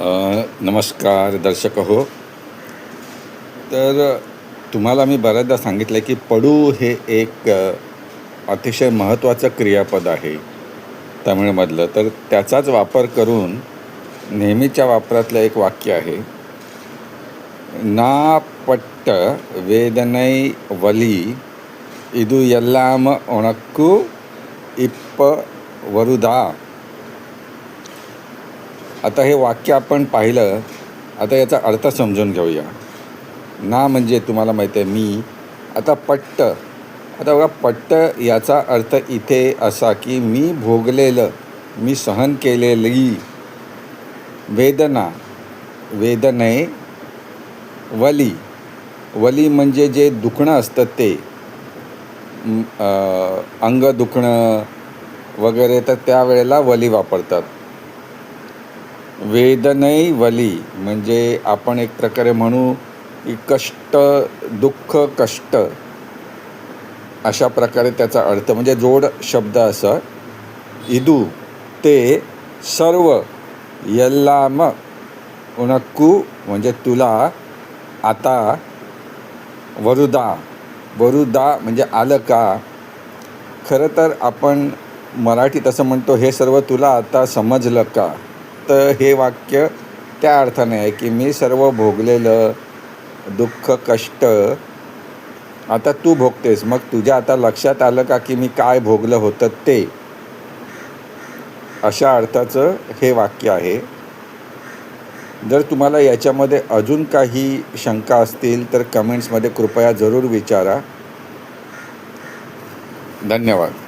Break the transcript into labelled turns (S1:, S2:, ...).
S1: नमस्कार दर्शक हो. तर तुम्हाला मी बऱ्याचदा सांगितलं आहे की पडू हे एक अतिशय महत्त्वाचं क्रियापद आहे तमिळमधलं. तर त्याचाच वापर करून नेहमीच्या वापरातलं एक वाक्य आहे, ना पट्ट वेदनै वली इदु एल्लाम उनक्कू इप्प वरुदा. आता हे वाक्य आपण पाहिलं, आता याचा अर्थ समजून घेऊया. ना म्हणजे तुम्हाला माहीत आहे मी, आता पट्ट, आता बघा पट्ट याचा अर्थ इथे असा की मी भोगलेलं, मी सहन केलेली वेदना, वेदने वली, वली म्हणजे जे दुखणं असतं ते अंग दुखणं वगैरे, तर त्यावेळेला वली वापरतात. वेदनै वली म्हणजे आपण एक प्रकारे म्हणू की कष्ट, दुःख, कष्ट अशा प्रकारे त्याचा अर्थ, म्हणजे जोड शब्द असा. इदू ते सर्व, यल्लाम उनक्कू म्हणजे तुला, आता, वरुदा, वरुदा म्हणजे आलं का. खरं तर आपण मराठीत असं म्हणतो, हे सर्व तुला आता समजलं का. तर हे वाक्य त्या अर्थाने आहे की मी सर्व भोगलेलं दुःख, कष्ट आता तू भोगतेस, मग तुझ्या आता लक्षात आलं का की मी काय भोगलं होतं ते. अशा अर्थाचं हे वाक्य आहे. जर तुम्हाला याच्यामध्ये अजून काही शंका असतील तर कमेंट्समध्ये कृपया जरूर विचारा. धन्यवाद.